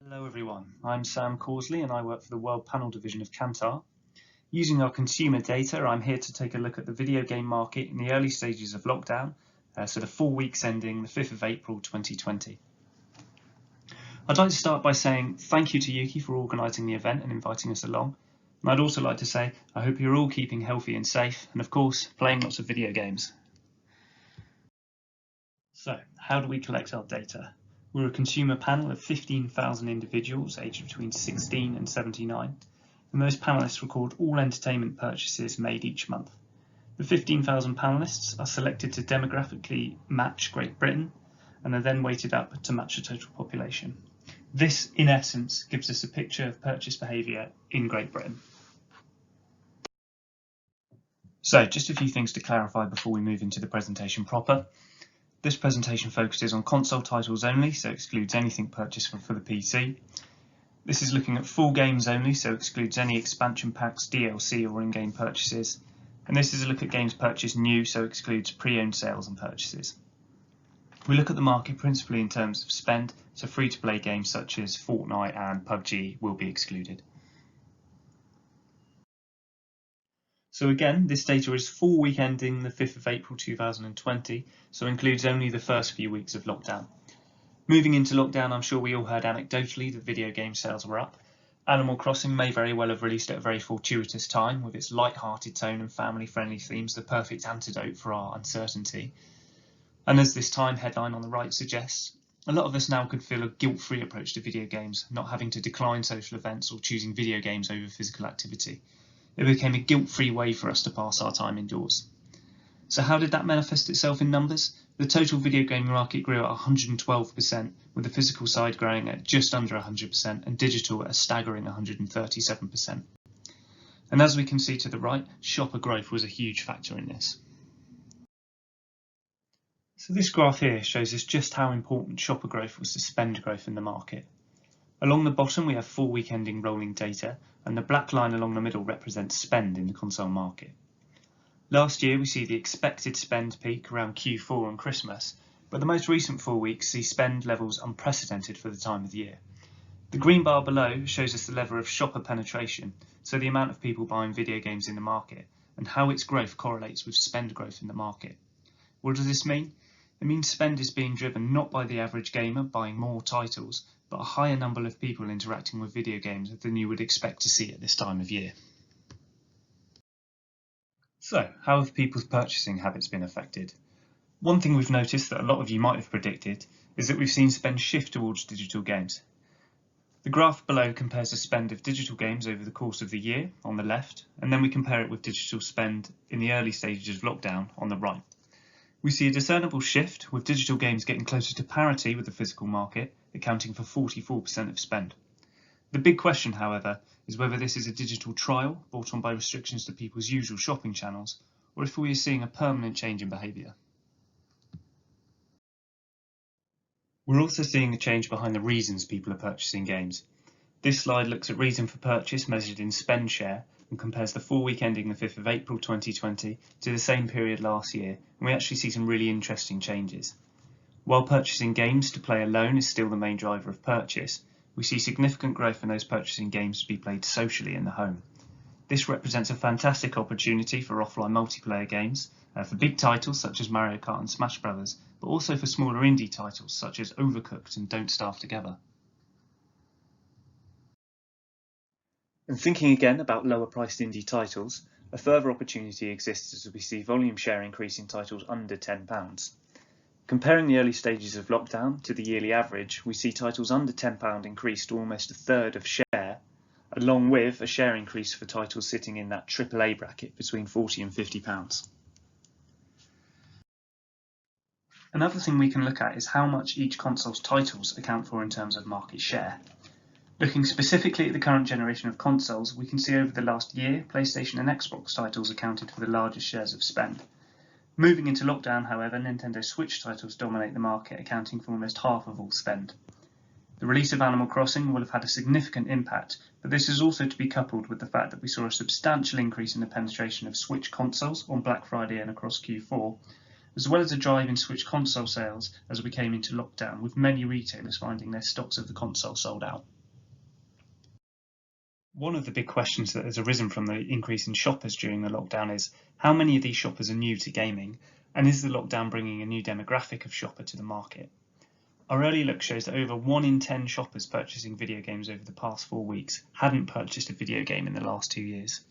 Hello everyone, I'm Sam Causley and I work for the World Panel Division of Kantar. Using our consumer data, I'm here to take a look at the video game market in the early stages of lockdown, so the 4 weeks ending the 5th of April 2020. I'd like to start by saying thank you to Yuki for organising the event and inviting us along. And I'd also like to say I hope you're all keeping healthy and safe and of course playing lots of video games. So, how do we collect our data? We're a consumer panel of 15,000 individuals aged between 16 and 79, and those panelists record all entertainment purchases made each month. The 15,000 panelists are selected to demographically match Great Britain and are then weighted up to match the total population. This, in essence, gives us a picture of purchase behaviour in Great Britain. So, just a few things to clarify before we move into the presentation proper. This presentation focuses on console titles only, so excludes anything purchased for the PC. This is looking at full games only, so excludes any expansion packs, DLC or in-game purchases. And this is a look at games purchased new, so excludes pre-owned sales and purchases. We look at the market principally in terms of spend, so free-to-play games such as Fortnite and PUBG will be excluded. So again, this data is full week ending the 5th of April 2020, so includes only the first few weeks of lockdown. Moving into lockdown, I'm sure we all heard anecdotally that video game sales were up. Animal Crossing may very well have released at a very fortuitous time, with its light-hearted tone and family-friendly themes the perfect antidote for our uncertainty. And as this Time headline on the right suggests, a lot of us now could feel a guilt-free approach to video games, not having to decline social events or choosing video games over physical activity. It became a guilt-free way for us to pass our time indoors. So how did that manifest itself in numbers? The total video game market grew at 112%, with the physical side growing at just under 100% and digital at a staggering 137%. And as we can see to the right, shopper growth was a huge factor in this. So this graph here shows us just how important shopper growth was to spend growth in the market. Along the bottom we have 4 week ending rolling data, and the black line along the middle represents spend in the console market. Last year we see the expected spend peak around Q4 and Christmas, but the most recent 4 weeks see spend levels unprecedented for the time of the year. The green bar below shows us the level of shopper penetration, so the amount of people buying video games in the market, and how its growth correlates with spend growth in the market. What does this mean? It means spend is being driven not by the average gamer buying more titles, but a higher number of people interacting with video games than you would expect to see at this time of year. So, how have people's purchasing habits been affected? One thing we've noticed that a lot of you might have predicted is that we've seen spend shift towards digital games. The graph below compares the spend of digital games over the course of the year on the left, and then we compare it with digital spend in the early stages of lockdown on the right. We see a discernible shift, with digital games getting closer to parity with the physical market, accounting for 44% of spend. The big question, however, is whether this is a digital trial brought on by restrictions to people's usual shopping channels, or if we are seeing a permanent change in behaviour. We're also seeing a change behind the reasons people are purchasing games. This slide looks at reason for purchase measured in spend share and compares the 4 week ending the 5th of April 2020 to the same period last year, and we actually see some really interesting changes. While purchasing games to play alone is still the main driver of purchase, we see significant growth in those purchasing games to be played socially in the home. This represents a fantastic opportunity for offline multiplayer games, for big titles such as Mario Kart and Smash Brothers, but also for smaller indie titles such as Overcooked and Don't Starve Together. And thinking again about lower priced indie titles, a further opportunity exists as we see volume share increase in titles under £10. Comparing the early stages of lockdown to the yearly average, we see titles under £10 increase to almost a third of share, along with a share increase for titles sitting in that AAA bracket between £40 and £50. Another thing we can look at is how much each console's titles account for in terms of market share. Looking specifically at the current generation of consoles, we can see over the last year, PlayStation and Xbox titles accounted for the largest shares of spend. Moving into lockdown, however, Nintendo Switch titles dominate the market, accounting for almost half of all spend. The release of Animal Crossing will have had a significant impact, but this is also to be coupled with the fact that we saw a substantial increase in the penetration of Switch consoles on Black Friday and across Q4, as well as a drive in Switch console sales as we came into lockdown, with many retailers finding their stocks of the console sold out. One of the big questions that has arisen from the increase in shoppers during the lockdown is how many of these shoppers are new to gaming, and is the lockdown bringing a new demographic of shopper to the market? Our early look shows that over 1 in 10 shoppers purchasing video games over the past 4 weeks hadn't purchased a video game in the last 2 years.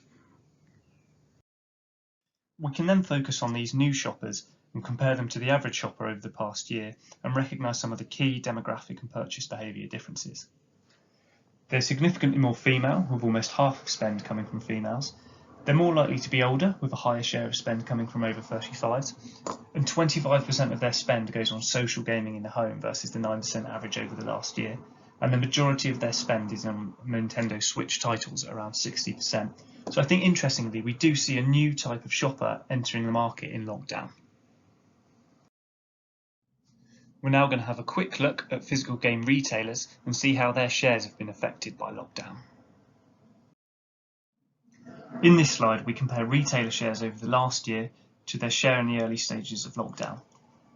We can then focus on these new shoppers and compare them to the average shopper over the past year and recognise some of the key demographic and purchase behaviour differences. They're significantly more female, with almost half of spend coming from females. They're more likely to be older, with a higher share of spend coming from over 35s, and 25% of their spend goes on social gaming in the home versus the 9% average over the last year, and the majority of their spend is on Nintendo Switch titles at around 60%. So I think interestingly we do see a new type of shopper entering the market in lockdown. We're now going to have a quick look at physical game retailers and see how their shares have been affected by lockdown. In this slide, we compare retailer shares over the last year to their share in the early stages of lockdown.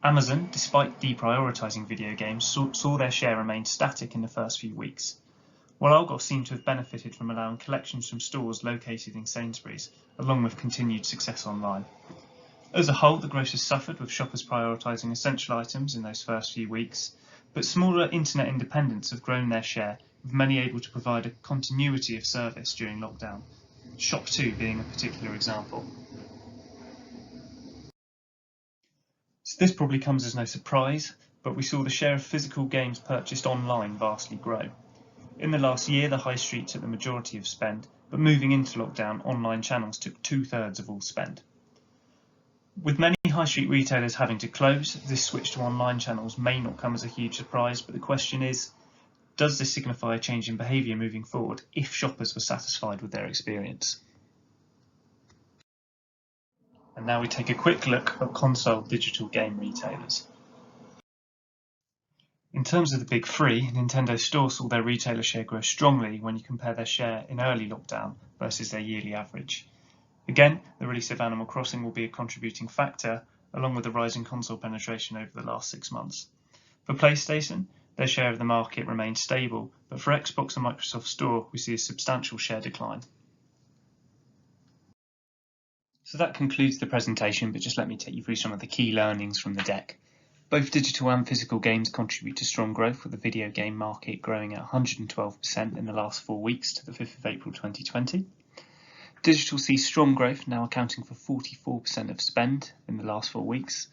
Amazon, despite deprioritising video games, saw their share remain static in the first few weeks, while Argos seemed to have benefited from allowing collections from stores located in Sainsbury's, along with continued success online. As a whole, the grocers suffered, with shoppers prioritising essential items in those first few weeks, but smaller internet independents have grown their share, with many able to provide a continuity of service during lockdown, Shop2 being a particular example. So this probably comes as no surprise, but we saw the share of physical games purchased online vastly grow. In the last year, the high street took the majority of spend, but moving into lockdown, online channels took 2/3 of all spend. With many high street retailers having to close, this switch to online channels may not come as a huge surprise, but the question is, does this signify a change in behaviour moving forward if shoppers were satisfied with their experience? And now we take a quick look at console digital game retailers. In terms of the big three, Nintendo Store saw their retailer share grow strongly when you compare their share in early lockdown versus their yearly average. Again, the release of Animal Crossing will be a contributing factor, along with the rising console penetration over the last 6 months. For PlayStation, their share of the market remains stable, but for Xbox and Microsoft Store, we see a substantial share decline. So that concludes the presentation, but just let me take you through some of the key learnings from the deck. Both digital and physical games contribute to strong growth, with the video game market growing at 112% in the last 4 weeks to the 5th of April 2020. Digital sees strong growth, now accounting for 44% of spend in the last 4 weeks.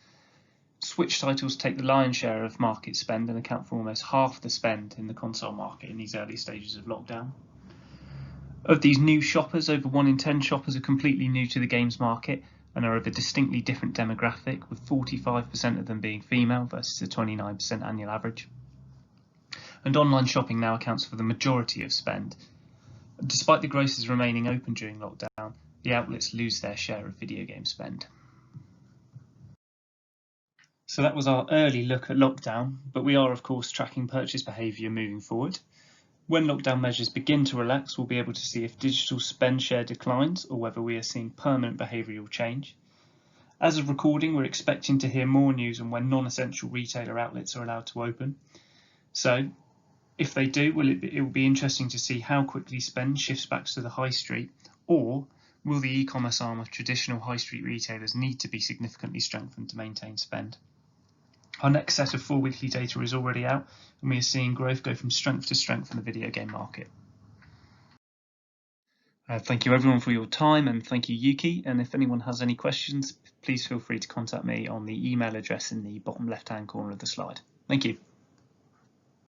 Switch titles take the lion's share of market spend and account for almost half the spend in the console market in these early stages of lockdown. Of these new shoppers, over 1 in 10 shoppers are completely new to the games market and are of a distinctly different demographic, with 45% of them being female versus a 29% annual average. And online shopping now accounts for the majority of spend. Despite the grocers remaining open during lockdown, the outlets lose their share of video game spend. So that was our early look at lockdown, but we are of course tracking purchase behaviour moving forward. When lockdown measures begin to relax, we'll be able to see if digital spend share declines or whether we are seeing permanent behavioural change. As of recording, we're expecting to hear more news on when non-essential retailer outlets are allowed to open. So, if they do, it will be interesting to see how quickly spend shifts back to the high street, or will the e-commerce arm of traditional high street retailers need to be significantly strengthened to maintain spend? Our next set of 4 weekly data is already out, and we are seeing growth go from strength to strength in the video game market. Thank you everyone for your time, and thank you Yuki, and if anyone has any questions, please feel free to contact me on the email address in the bottom left hand corner of the slide. Thank you.